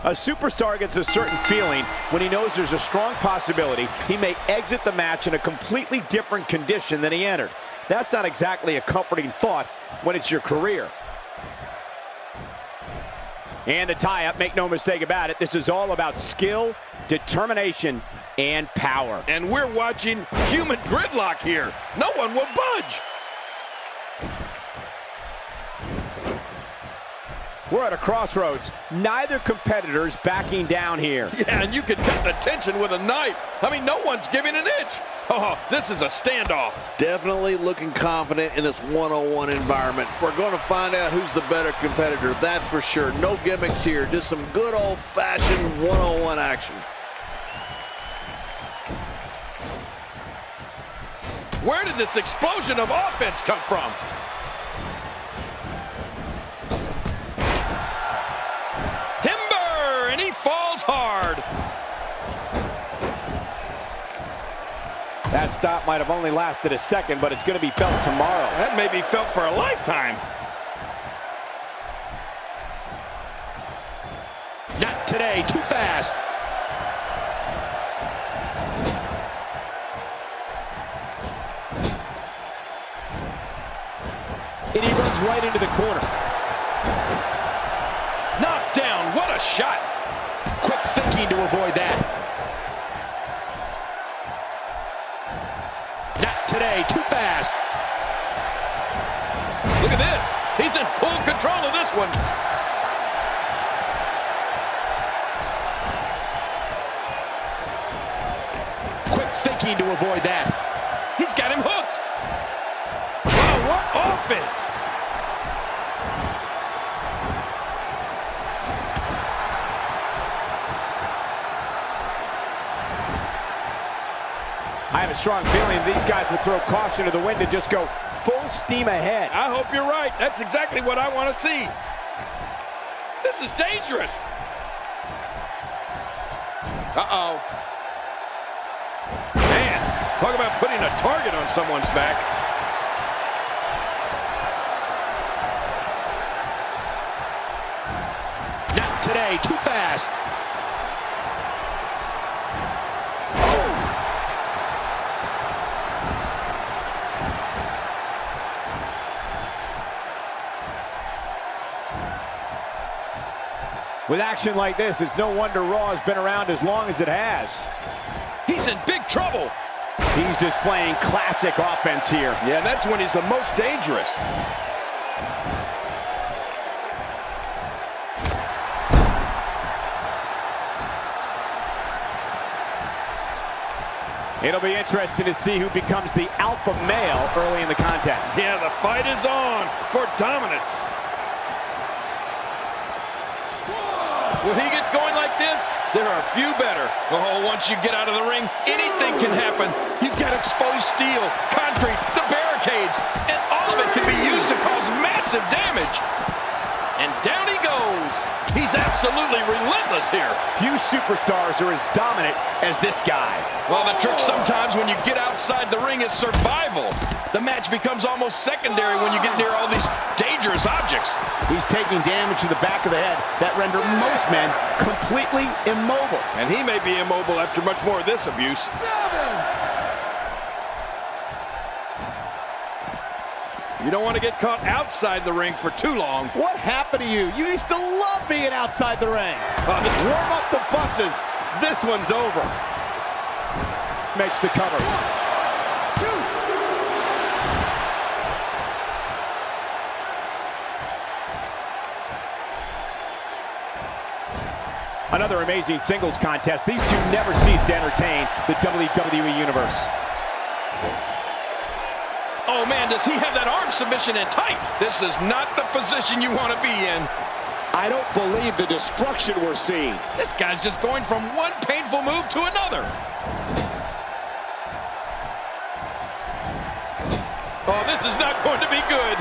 A superstar gets a certain feeling when he knows there's a strong possibility he may exit the match in a completely different condition than he entered. That's not exactly a comforting thought when it's your career. And the tie-up, make no mistake about it, this is all about skill, determination, and power. And we're watching human gridlock here. No one will budge. We're at a crossroads. Neither competitor's backing down here. Yeah, and you could cut the tension with a knife. I mean, no one's giving an inch. Oh, this is a standoff. Definitely looking confident in this one-on-one environment. We're going to find out who's the better competitor, that's for sure. No gimmicks here, just some good old-fashioned one-on-one action. Where did this explosion of offense come from? Timber, and he falls hard. That stop might have only lasted a second, but it's going to be felt tomorrow. That may be felt for a lifetime. Not today, too fast. And he runs right into the corner. Knocked down, what a shot. Quick thinking to avoid that. Not today, too fast. Look at this. He's in full control of this one. Quick thinking to avoid that. He's got him hooked. Wow, what offense. I have a strong feeling these guys will throw caution to the wind and just go full steam ahead. I hope you're right. That's exactly what I want to see. This is dangerous. Uh-oh. Man, talk about putting a target on someone's back. Not today, too fast. With action like this, it's no wonder Raw has been around as long as it has. He's in big trouble. He's displaying classic offense here. Yeah, that's when he's the most dangerous. It'll be interesting to see who becomes the alpha male early in the contest. Yeah, the fight is on for dominance. When he gets going like this, there are a few better. Oh, once you get out of the ring, anything can happen. You've got exposed steel, concrete, the barricades, and all of it can be used to cause massive damage. And down he goes. He's absolutely relentless here. Few superstars are as dominant as this guy. Well, the trick sometimes when you get outside the ring is survival. The match becomes almost secondary when you get near all these dangerous objects. He's taking damage to the back of the head that render most men completely immobile. And he may be immobile after much more of this abuse. You don't want to get caught outside the ring for too long. What happened to you? You used to love being outside the ring. Warm up the buses. This one's over. Makes the cover. 1, 2. Another amazing singles contest. These two never cease to entertain the WWE Universe. Oh, man, does he have that arm submission in tight? This is not the position you want to be in. I don't believe the destruction we're seeing. This guy's just going from one painful move to another. Oh, this is not going to be good.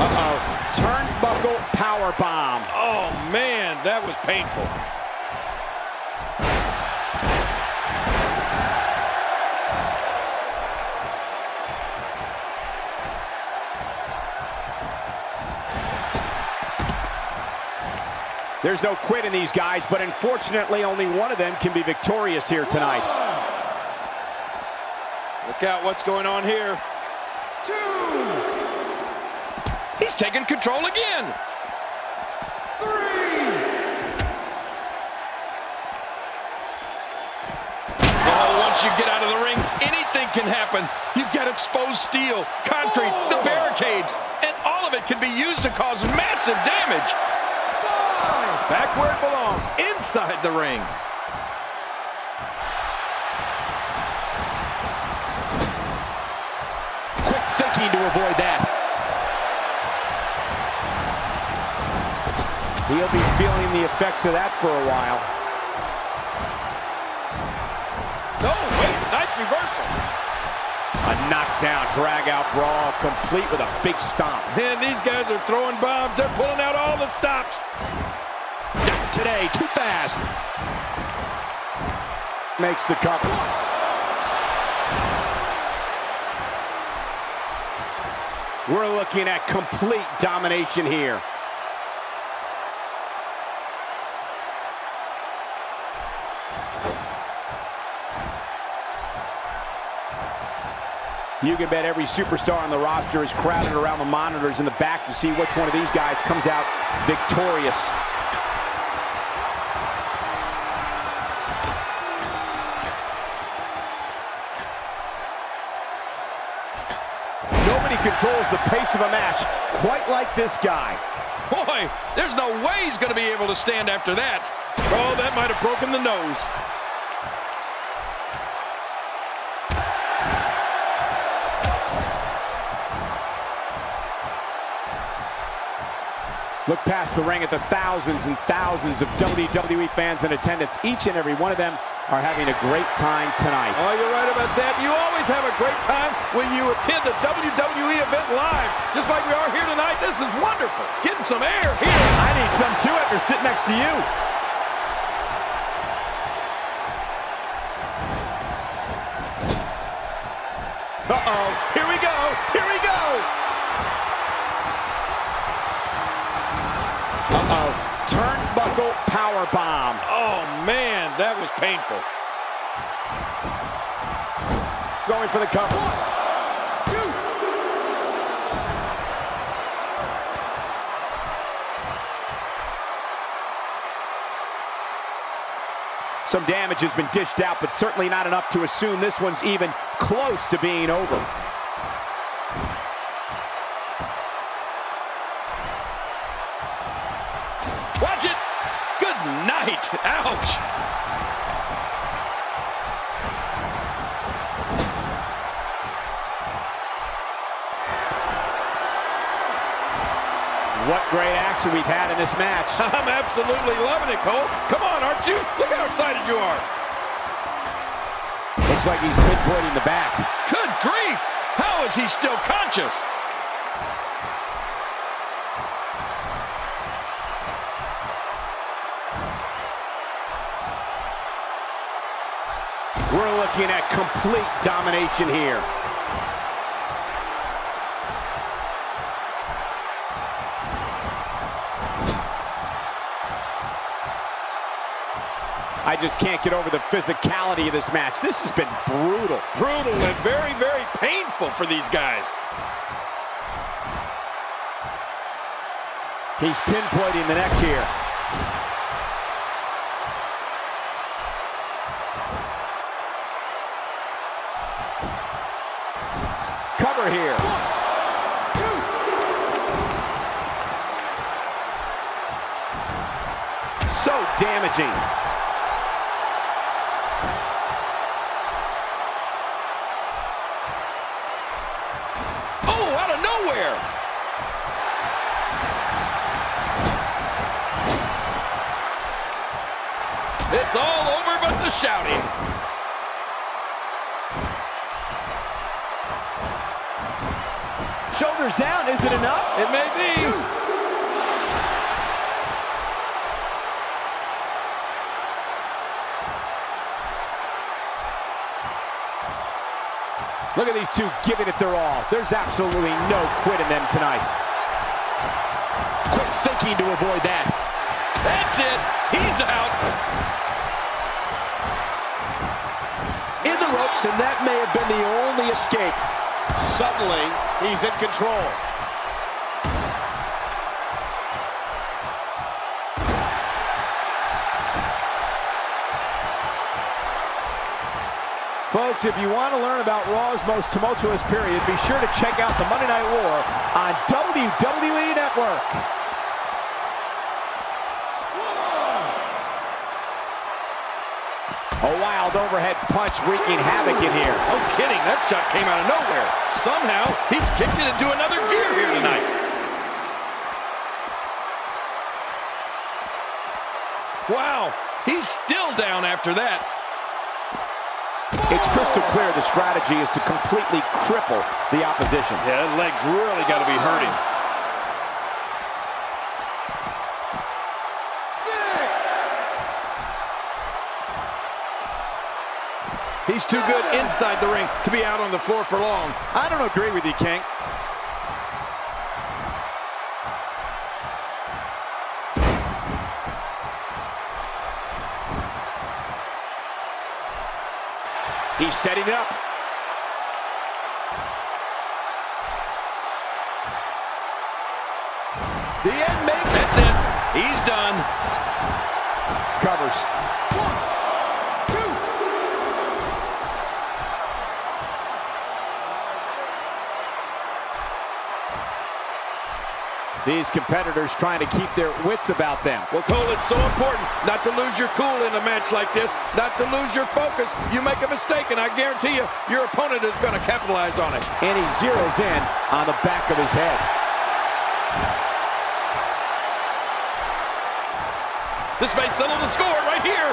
Uh-oh. Turnbuckle powerbomb. Oh, man, that was painful. There's no quit in these guys, but unfortunately only one of them can be victorious here tonight. Look out what's going on here. 2. He's taking control again. 3. Oh, once you get out of the ring, anything can happen. You've got exposed steel, concrete, the barricades, and all of it can be used to cause massive damage. 5. Back where it belongs, inside the ring. Quick thinking to avoid that. He'll be feeling the effects of that for a while. Oh, wait, nice reversal. A knockdown, drag-out brawl, complete with a big stomp. Man, these guys are throwing bombs. They're pulling out all the stops. Not today, too fast. Makes the cover. We're looking at complete domination here. You can bet every superstar on the roster is crowded around the monitors in the back to see which one of these guys comes out victorious. Nobody controls the pace of a match quite like this guy. Boy, there's no way he's going to be able to stand after that. Oh, that might have broken the nose. Look past the ring at the thousands and thousands of WWE fans in attendance. Each and every one of them are having a great time tonight. Oh, you're right about that. You always have a great time when you attend a WWE event live. Just like we are here tonight. This is wonderful. Getting some air here. I need some too after sitting next to you. Uh-oh. Here we go. Here we go. Uh-oh. Turnbuckle powerbomb. Oh, man, that was painful. Going for the cover. 1, 2. Some damage has been dished out, but certainly not enough to assume this one's even close to being over. Watch it. Good night. Ouch. What great action we've had in this match. I'm absolutely loving it, Cole. Come on, aren't you? Look how excited you are. Looks like he's pinpointing the back. Good grief. How is he still conscious? We're looking at complete domination here. I just can't get over the physicality of this match. This has been brutal. Brutal and very, very painful for these guys. He's pinpointing the neck here. Cover here. 1, 2. So damaging. Oh, out of nowhere. It's all over but the shouting. Shoulders down, is it enough? It may be. 2. Look at these two giving it their all. There's absolutely no quit in them tonight. Quick thinking to avoid that. That's it. He's out. In the ropes, and that may have been the only escape. Suddenly, he's in control. Folks, if you want to learn about Raw's most tumultuous period, be sure to check out the Monday Night War on WWE Network. A wild overhead punch wreaking havoc in here. No kidding, that shot came out of nowhere. Somehow, he's kicked it into another gear here tonight. Wow, he's still down after that. It's crystal clear the strategy is to completely cripple the opposition. Yeah, that leg's really got to be hurting. 6. He's too good inside the ring to be out on the floor for long. I don't agree with you, King. He's setting up. The end make. That's it. He's done. Covers. 1, 2. These competitors trying to keep their wits about them. Well, Cole, it's so important not to lose your cool in a match like this, not to lose your focus. You make a mistake, and I guarantee you, your opponent is going to capitalize on it. And he zeroes in on the back of his head. This may settle the score right here.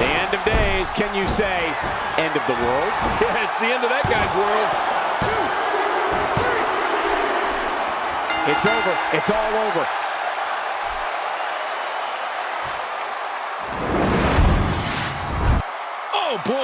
The end of days, can you say, end of the world? Yeah, it's the end of that guy's world. 2. It's over. It's all over. Oh, boy.